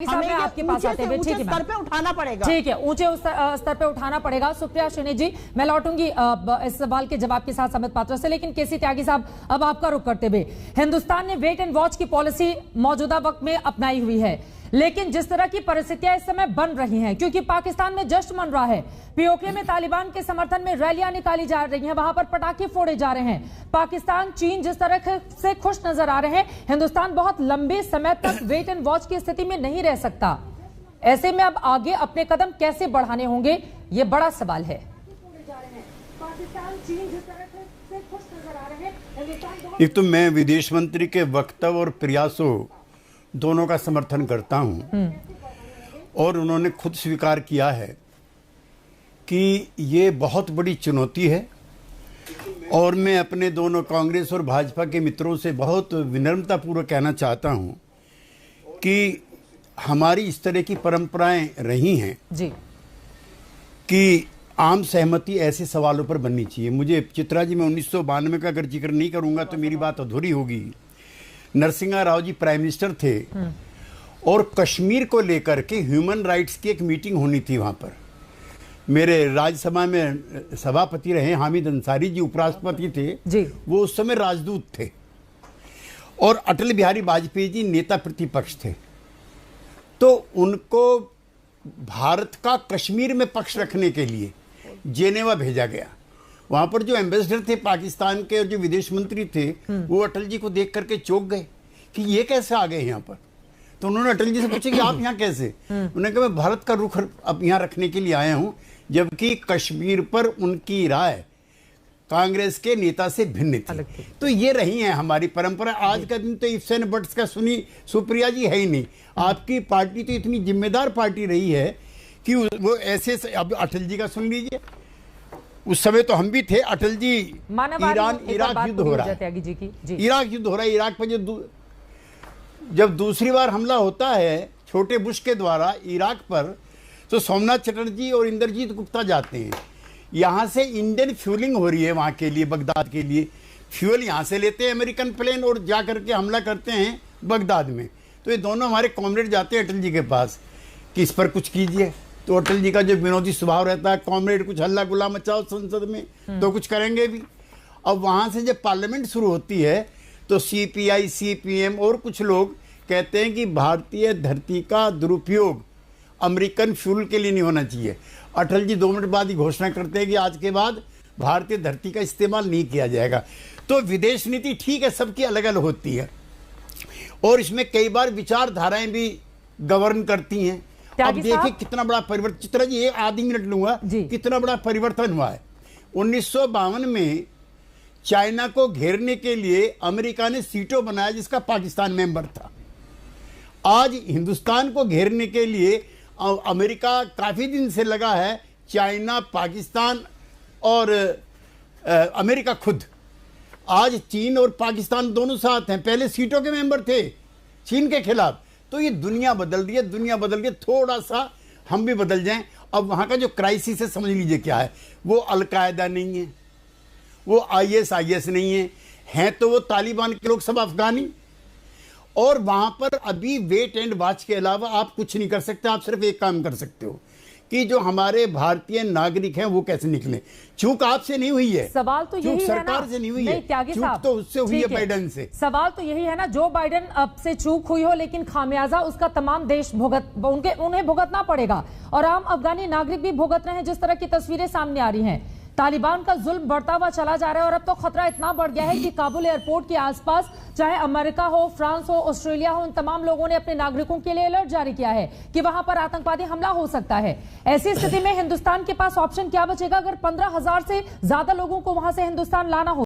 हमें आपके पास आते हुए ठीक है स्तर पे उठाना पड़ेगा। ठीक है, ऊंचे स्तर पे उठाना पड़ेगा। सुप्रिया श्रीनिधि जी, मैं लौटूंगी इस सवाल के जवाब के साथ समित पात्रा से, लेकिन केसी त्यागी साहब अब आपका रुख करते हुए, हिंदुस्तान ने वेट एंड वॉच की पॉलिसी मौजूदा वक्त में अपनाई हुई है, लेकिन जिस तरह की परिस्थितियां इस समय बन रही हैं, क्योंकि पाकिस्तान में जश्न मन रहा है, पीओके में तालिबान के समर्थन में रैलियां निकाली जा रही हैं, वहां पर पटाखे फोड़े जा रहे हैं, पाकिस्तान चीन जिस तरह से खुश नजर आ रहे हैं, हिंदुस्तान बहुत लंबे समय तक वेट एंड वॉच की स्थिति में नहीं रह सकता। ऐसे में अब आगे अपने कदम कैसे बढ़ाने होंगे, ये बड़ा सवाल है। एक तो मैं विदेश मंत्री के वक्तव्य और प्रयासों दोनों का समर्थन करता हूं, और उन्होंने खुद स्वीकार किया है कि ये बहुत बड़ी चुनौती है, और मैं अपने दोनों कांग्रेस और भाजपा के मित्रों से बहुत विनम्रतापूर्वक कहना चाहता हूं कि हमारी इस तरह की परंपराएं रही हैं जी कि आम सहमति ऐसे सवालों पर बननी चाहिए। मुझे चित्रा जी, मैं 1992 का अगर जिक्र नहीं करूंगा तो मेरी बात अधूरी होगी। नरसिंहा राव जी प्राइम मिनिस्टर थे और कश्मीर को लेकर के ह्यूमन राइट्स की एक मीटिंग होनी थी। वहां पर मेरे राज्यसभा में सभापति रहे हामिद अंसारी जी, उपराष्ट्रपति थे जी, वो उस समय राजदूत थे, और अटल बिहारी वाजपेयी जी नेता प्रतिपक्ष थे। तो उनको भारत का कश्मीर में पक्ष रखने के लिए जेनेवा भेजा गया। वहां पर जो एम्बेसडर थे पाकिस्तान के और जो विदेश मंत्री थे, वो अटल जी को देख करके चौंक गए कि ये कैसे आ गए यहाँ पर। तो उन्होंने अटल जी से पूछा कि आप यहाँ कैसे? उन्होंने कहा मैं भारत का रुख अब यहाँ रखने के लिए आया हूँ, जबकि कश्मीर पर उनकी राय कांग्रेस के नेता से भिन्न थी। तो ये रही है हमारी परंपरा। आज का दिन तो इफ्स एंड बट्स का सुनी सुप्रिया जी है ही नहीं। आपकी पार्टी तो इतनी जिम्मेदार पार्टी रही है कि वो ऐसे अब अटल जी का सुन लीजिए, उस समय तो हम भी थे। अटल जी ईरान इराक युद्ध हो रहा है, इराक युद्ध हो रहा है, इराक पर जब दूसरी बार हमला होता है छोटे बुश के द्वारा इराक पर, तो सोमनाथ चटर्जी और इंद्रजीत गुप्ता जाते हैं। यहाँ से इंडियन फ्यूलिंग हो रही है वहाँ के लिए, बगदाद के लिए फ्यूल यहाँ से लेते हैं अमेरिकन प्लेन और जा करके हमला करते हैं बगदाद में। तो ये दोनों हमारे कॉमरेड जाते हैं अटल जी के पास कि इस पर कुछ कीजिए। तो अटल जी का जो विनोदी स्वभाव रहता है, कॉमरेड कुछ हल्ला गुल्ला मचाओ संसद में तो कुछ करेंगे भी। अब वहाँ से जब पार्लियामेंट शुरू होती है तो CPI CPM और कुछ लोग कहते हैं कि भारतीय धरती का दुरुपयोग अमेरिकन फ्यूल के लिए नहीं होना चाहिए। अटल जी 2 मिनट बाद ही घोषणा करते हैं कि आज के बाद भारतीय धरती का इस्तेमाल नहीं किया जाएगा। तो विदेश नीति ठीक है, सबकी अलग अलग होती है, और इसमें कई बार विचारधाराएं भी गवर्न करती हैं। अब देखिए कितना बड़ा परिवर्तन, चित्रा जी ये आधी मिनट लूंगा, कितना बड़ा परिवर्तन हुआ है। 1952 में चाइना को घेरने के लिए अमेरिका ने सीटो बनाया जिसका पाकिस्तान मेंबर था। आज हिंदुस्तान को घेरने के लिए अमेरिका काफी दिन से लगा है, चाइना, पाकिस्तान और अमेरिका खुद। आज चीन और पाकिस्तान दोनों साथ हैं, पहले सीटों के मेंबर थे चीन के खिलाफ। तो ये दुनिया बदल रही है, दुनिया बदल रही है, थोड़ा सा हम भी बदल जाएं। अब वहां का जो क्राइसिस है समझ लीजिए क्या है। वो अलकायदा नहीं है, वो IS नहीं है तो वो तालिबान के लोग सब अफगानी। और वहां पर अभी वेट एंड वॉच के अलावा आप कुछ नहीं कर सकते। आप सिर्फ एक काम कर सकते हो कि जो हमारे भारतीय नागरिक हैं वो कैसे निकले। चूक आपसे नहीं हुई है, सवाल तो यही सरकार से नहीं हुई है, चूक तो उससे हुई है, बाइडेन से। सवाल तो यही है ना, जो बाइडेन अब से चूक हुई हो, लेकिन खामियाजा उसका तमाम देश उन्हें भुगतना पड़ेगा, और आम अफगानी नागरिक भी भुगत रहे हैं। जिस तरह की तस्वीरें सामने आ रही हैं, तालिबान का जुल्म बढ़ता हुआ चला जा रहा है, और अब तो खतरा इतना बढ़ गया है कि काबुल एयरपोर्ट के आसपास चाहे अमेरिका हो, फ्रांस हो, ऑस्ट्रेलिया हो, इन तमाम लोगों ने अपने नागरिकों के लिए अलर्ट जारी किया है कि वहां पर आतंकवादी हमला हो सकता है। ऐसी स्थिति में हिंदुस्तान के पास ऑप्शन क्या बचेगा अगर 15,000 से ज्यादा लोगों को वहां से हिंदुस्तान लाना हो?